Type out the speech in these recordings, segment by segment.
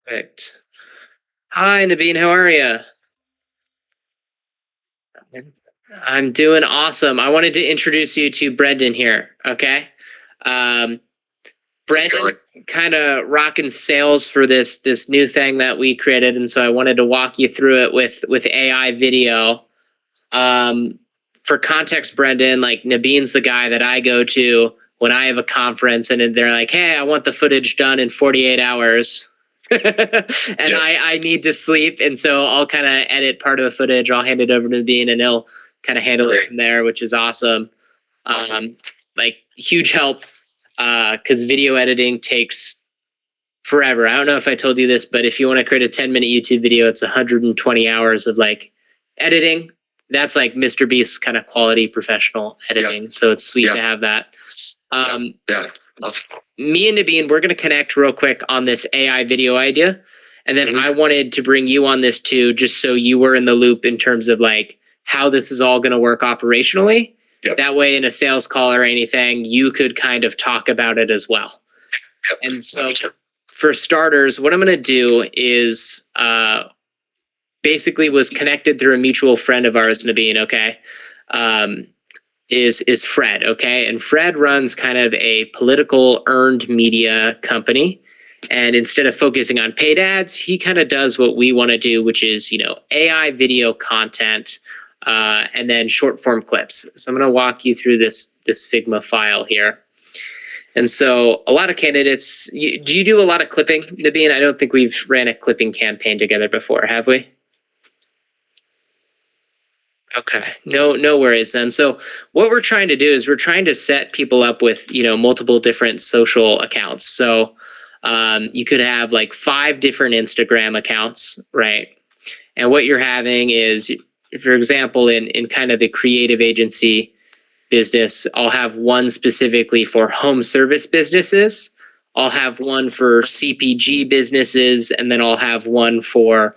Perfect. Hi, Nabeen. How are you? I'm doing awesome. I wanted to introduce you to Brendan here. Okay. Um, Brendan kind of rocking sales for this new thing that we created, and so I wanted to walk you through it with AI video. For context, Brendan, like Nabeen's the guy that I go to when I have a conference, and they're like, "Hey, I want the footage done in 48 hours." and yep. I need to sleep, and so I'll kind of edit part of the footage. I'll hand it over to Nabeen, and he'll kind of handle it from there, which is awesome. Like huge help because video editing takes forever. I don't know if I told you this, but if you want to create a 10-minute YouTube video, it's 120 hours of like editing. That's like Mr. Beast's kind of quality professional editing. Yep. So it's sweet to have that. Awesome. Me and Nabeen, we're going to connect real quick on this AI video idea. And then I wanted to bring you on this too, just so you were in the loop in terms of like how this is all going to work operationally. Yep. That way in a sales call or anything, you could kind of talk about it as well. Yep. And so for starters, what I'm going to do is basically was connected through a mutual friend of ours, Nabeen, okay? Is Fred, okay? And Fred runs kind of a political earned media company. And instead of focusing on paid ads, he kind of does what we want to do, which is, AI video content and then short form clips. So I'm going to walk you through this Figma file here. And so a lot of candidates, do you do a lot of clipping, Nabeen? I don't think we've ran a clipping campaign together before, have we? Okay, no worries then. So what we're trying to do is we're trying to set people up with, multiple different social accounts. So you could have like 5 different Instagram accounts, right? And what you're having is, for example, in kind of the creative agency business, I'll have one specifically for home service businesses. I'll have one for CPG businesses, and then I'll have one for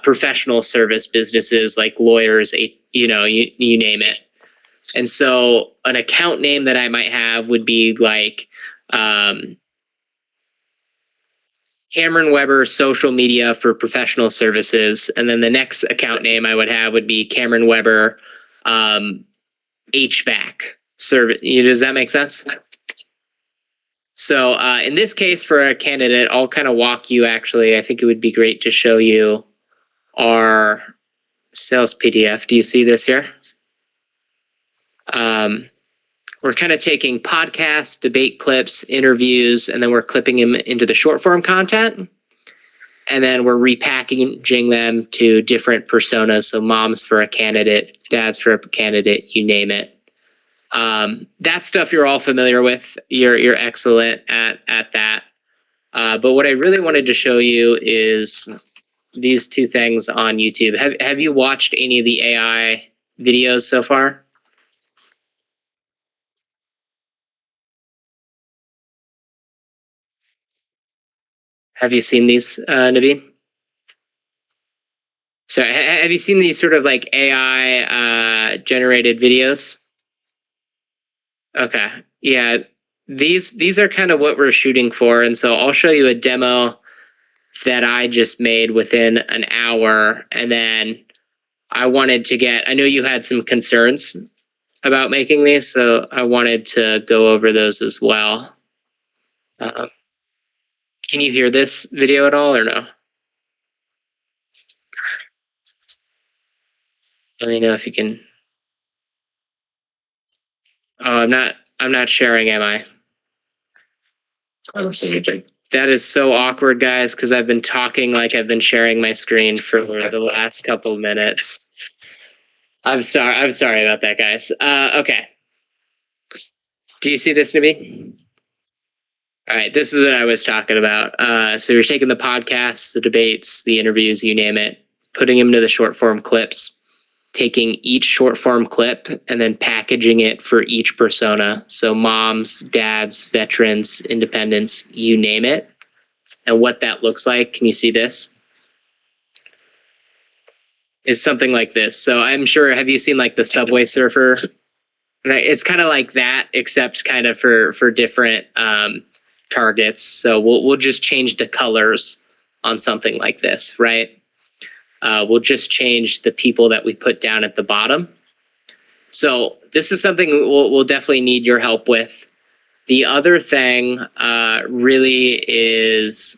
professional service businesses like lawyers, you name it. And so an account name that I might have would be like Cameron Weber social media for professional services. And then the next account name I would have would be Cameron Weber HVAC service. Does that make sense? So in this case, for a candidate, I'll kind of walk you actually. I think it would be great to show you our sales PDF. Do you see this here? We're kind of taking podcasts, debate clips, interviews, and then we're clipping them into the short form content. And then we're repackaging them to different personas. So moms for a candidate, dads for a candidate, you name it. That stuff you're all familiar with. You're excellent at that. But what I really wanted to show you is these 2 things on YouTube. Have you watched any of the AI videos so far? Have you seen these, Nabeen? So have you seen these sort of like AI generated videos? Okay. Yeah. These are kind of what we're shooting for. And so I'll show you a demo that I just made within an hour. And then I wanted to I know you had some concerns about making these, so I wanted to go over those as well. Can you hear this video at all or no? Let me know if you can. Oh, I'm not sharing, am I? That is so awkward, guys, because I've been talking like I've been sharing my screen for the last couple of minutes. I'm sorry about that, guys. Okay. Do you see this, Nabi? All right, this is what I was talking about. So you're taking the podcasts, the debates, the interviews, you name it, putting them into the short form clips, taking each short form clip and then packaging it for each persona. So moms, dads, veterans, independents, you name it. And what that looks like, can you see this? Is something like this. So I'm sure, have you seen like the Subway Surfer? It's kind of like that, except kind of for different targets. So we'll just change the colors on something like this, right? We'll just change the people that we put down at the bottom. So this is something we'll definitely need your help with. The other thing really is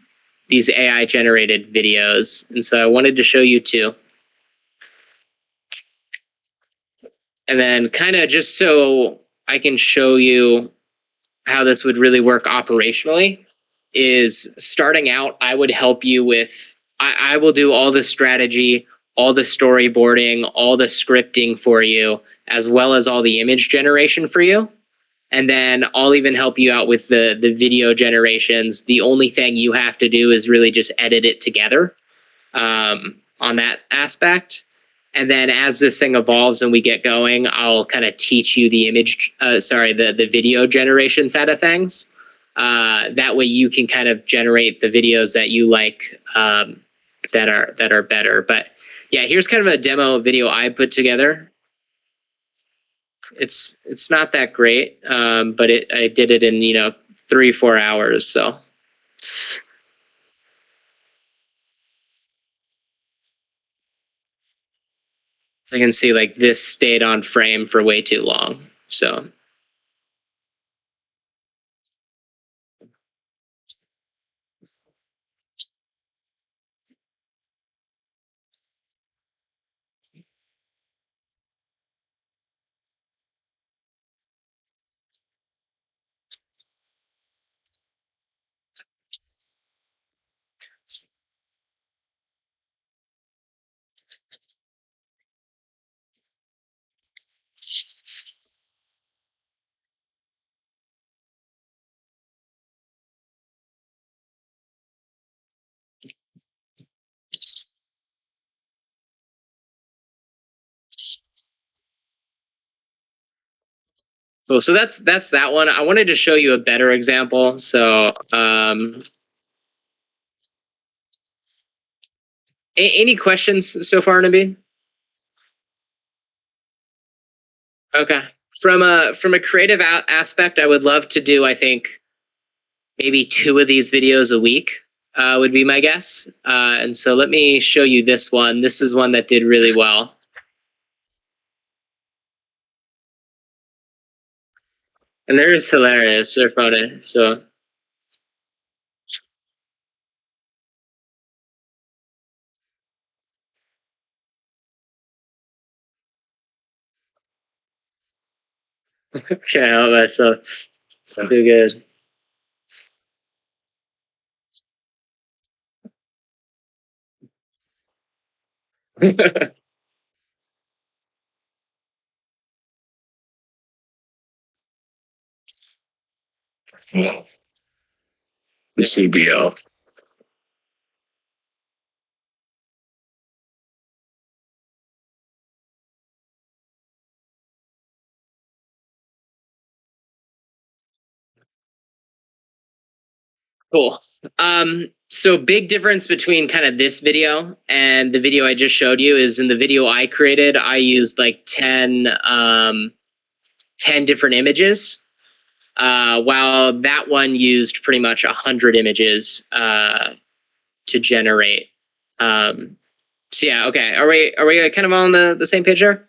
these AI generated videos. And so I wanted to show you two. And then kind of just so I can show you how this would really work operationally is starting out, I would help you with, I will do all the strategy, all the storyboarding, all the scripting for you, as well as all the image generation for you. And then I'll even help you out with the video generations. The only thing you have to do is really just edit it together on that aspect. And then as this thing evolves and we get going, I'll kind of teach you the the video generation side of things. That way you can kind of generate the videos that you like that are better. But yeah, here's kind of a demo video I put together. It's not that great, but I did it in 3-4 hours. So I can see like this stayed on frame for way too long. So cool. So that's that one. I wanted to show you a better example. So any questions so far, Nabi? Okay. From a creative aspect, I would love to do, I think, maybe 2 of these videos a week would be my guess. And so let me show you this one. This is one that did really well. And they're just hilarious. They're funny. So can't help myself. It's too good. The CBO. Cool. So big difference between kind of this video and the video I just showed you is in the video I created, I used like 10 different images, while that one used pretty much 100 images to generate. So yeah, okay. Are we kind of on the same page there?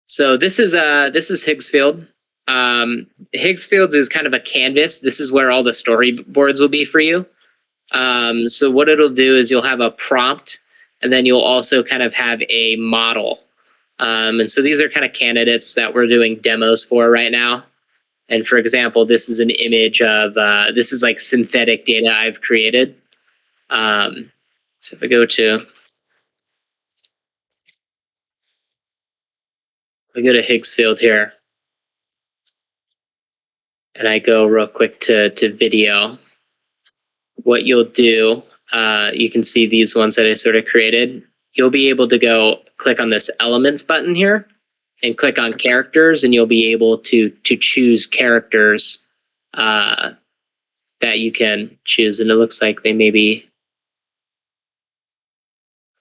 So this is heggsfield. Higgsfields is kind of a canvas. This is where all the storyboards will be for you. So what it'll do is you'll have a prompt, and then you'll also kind of have a model. And so these are kind of candidates that we're doing demos for right now. And for example, this is an image of, this is like synthetic data I've created. So if I go to higgsfield here, and I go real quick to video, what you'll do, you can see these ones that I sort of created. You'll be able to go click on this elements button here and click on characters, and you'll be able to choose characters that you can choose. And it looks like they may be,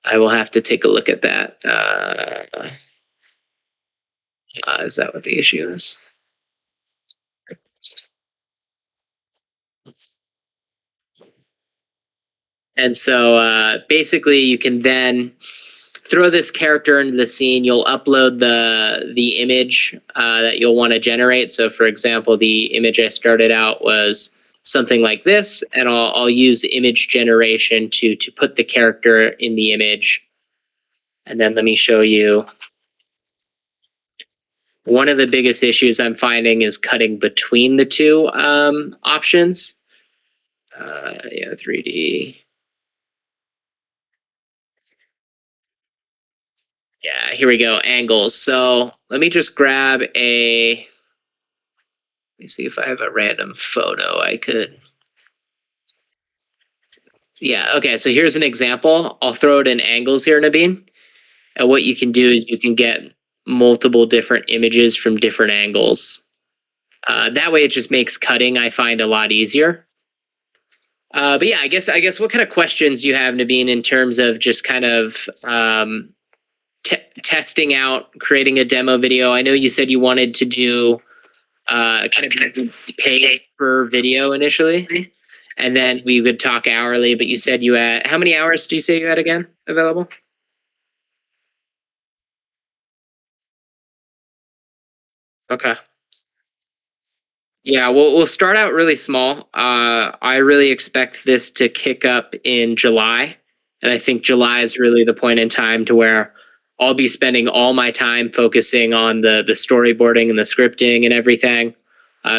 I will have to take a look at that. Is that what the issue is? And so basically you can then throw this character into the scene. You'll upload the image that you'll want to generate. So for example, the image I started out was something like this, and I'll use image generation to put the character in the image. And then let me show you. One of the biggest issues I'm finding is cutting between the two options. 3D. Yeah, here we go, angles. So let me just grab let me see if I have a random photo I could. Yeah, okay, so here's an example. I'll throw it in angles here, Nabeen. And what you can do is you can get multiple different images from different angles. That way it just makes cutting, I find, a lot easier. But yeah, I guess what kind of questions do you have, Nabeen, in terms of just kind of testing out, creating a demo video? I know you said you wanted to do kind of pay per video initially, and then we would talk hourly. But you said you had, how many hours do you say you had again available? Okay. Yeah, we'll start out really small. I really expect this to kick up in July, and I think July is really the point in time to where I'll be spending all my time focusing on the storyboarding and the scripting and everything.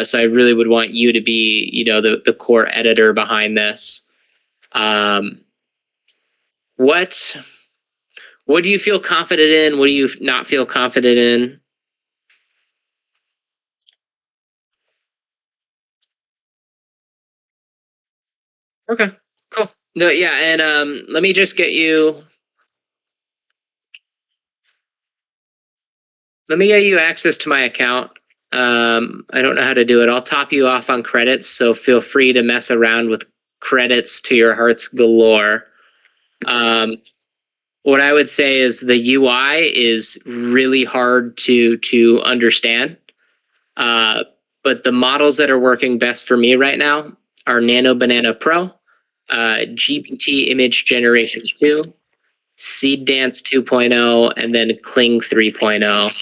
So I really would want you to be, the core editor behind this. What do you feel confident in? What do you not feel confident in? Okay, cool. No, yeah, and let me just get you. Let me get you access to my account. I don't know how to do it. I'll top you off on credits, so feel free to mess around with credits to your heart's galore. What I would say is the UI is really hard to understand. But the models that are working best for me right now are Nano Banana Pro, GPT Image Generation 2, Seed Dance 2.0, and then Kling 3.0.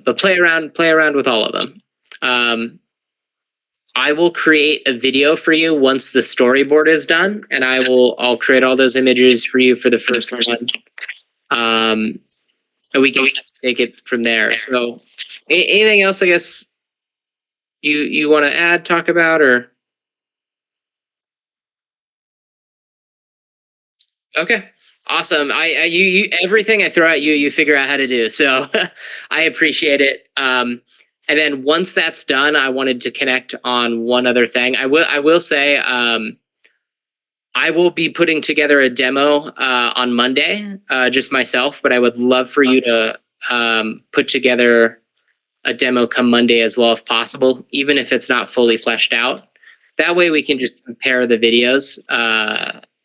But play around with all of them. I will create a video for you once the storyboard is done, and I'll create all those images for you for the first one. And we can take it from there. So, anything else? I guess you want to add, talk about, or okay, awesome. You everything I throw at you, you figure out how to do. So I appreciate it. And then once that's done, I wanted to connect on one other thing. I will say I will be putting together a demo on Monday, just myself. But I would love for you to put together a demo come Monday as well, if possible, even if it's not fully fleshed out. That way we can just compare the videos.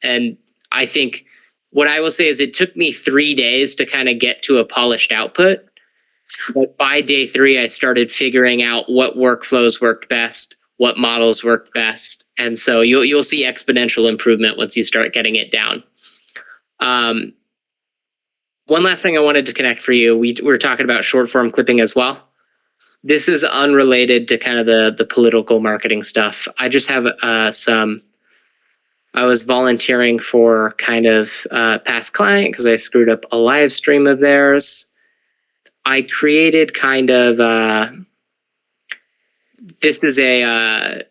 And I think what I will say is it took me 3 days to kind of get to a polished output. But by day 3, I started figuring out what workflows worked best, what models worked best. And so you'll see exponential improvement once you start getting it down. One last thing I wanted to connect for you. We were talking about short form clipping as well. This is unrelated to kind of the political marketing stuff. I just have I was volunteering for kind of past client because I screwed up a live stream of theirs. I created kind of, this is a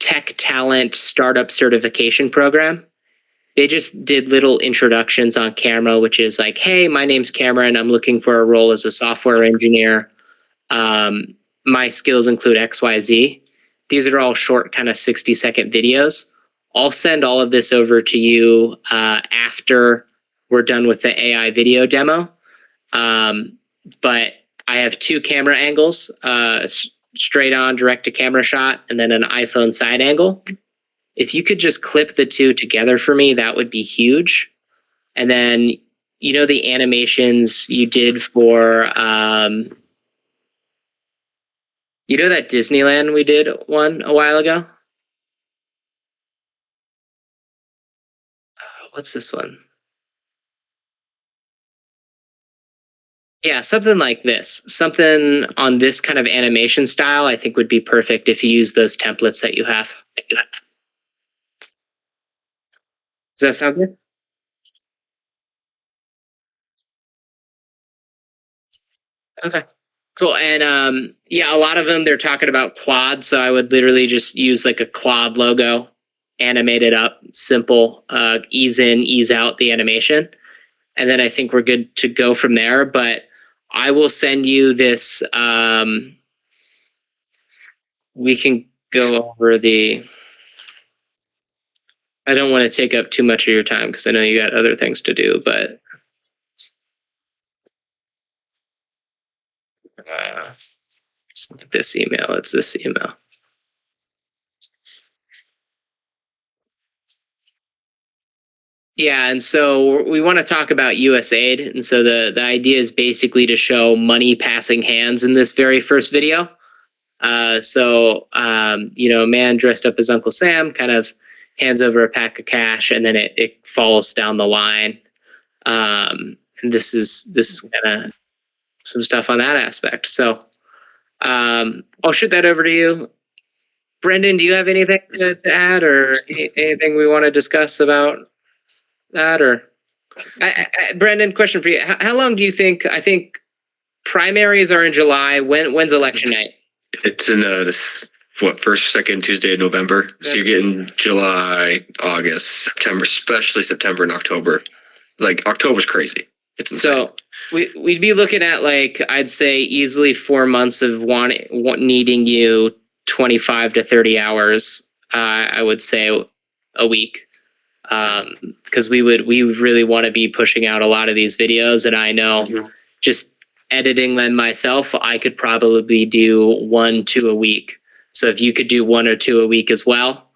tech talent startup certification program. They just did little introductions on camera, which is like, hey, my name's Cameron. I'm looking for a role as a software engineer. My skills include XYZ. These are all short, kind of 60-second videos. I'll send all of this over to you after we're done with the AI video demo. But I have 2 camera angles, straight on direct to camera shot, and then an iPhone side angle. If you could just clip the 2 together for me, that would be huge. And then, the animations you did for, that Disneyland we did one a while ago? What's this one? Yeah, something like this. Something on this kind of animation style, I think would be perfect if you use those templates that you have. Does that sound good? Okay. Cool. And yeah, a lot of them they're talking about Claude, so I would literally just use like a Claude logo, animate it up, simple, ease in, ease out the animation, and then I think we're good to go from there. But I will send you this. We can go over the. I don't want to take up too much of your time because I know you got other things to do, but it's not this email. It's this email. Yeah, and so we want to talk about USAID, and so the idea is basically to show money passing hands in this very first video. A man dressed up as Uncle Sam kind of hands over a pack of cash, and then it falls down the line. And this is kind of some stuff on that aspect. So I'll shoot that over to you. Brendan, do you have anything to add or anything we want to discuss about that? Or Brendan, question for you. How long do you think? I think primaries are in July. When's election night? It's in first, second Tuesday of November. So you're getting July, August, September, especially September and October. Like October's crazy. It's insane. So we'd be looking at like I'd say easily 4 months of needing you 25 to 30 hours. I would say a week. Because we really want to be pushing out a lot of these videos, and I know just editing them myself, I could probably do 1, 2 a week. So if you could do 1 or 2 a week as well,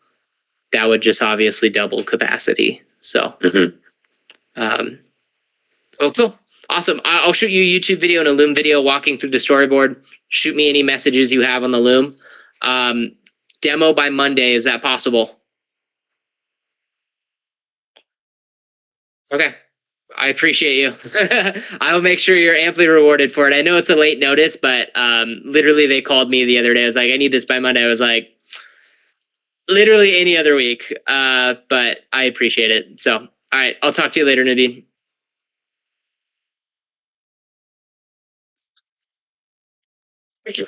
that would just obviously double capacity. So, cool, awesome. I'll shoot you a YouTube video and a Loom video walking through the storyboard. Shoot me any messages you have on the Loom. Demo by Monday, is that possible? Okay. I appreciate you. I'll make sure you're amply rewarded for it. I know it's a late notice, but literally they called me the other day. I was like, I need this by Monday. I was like, literally any other week. But I appreciate it. So, all right. I'll talk to you later, Nabeen. Thank you.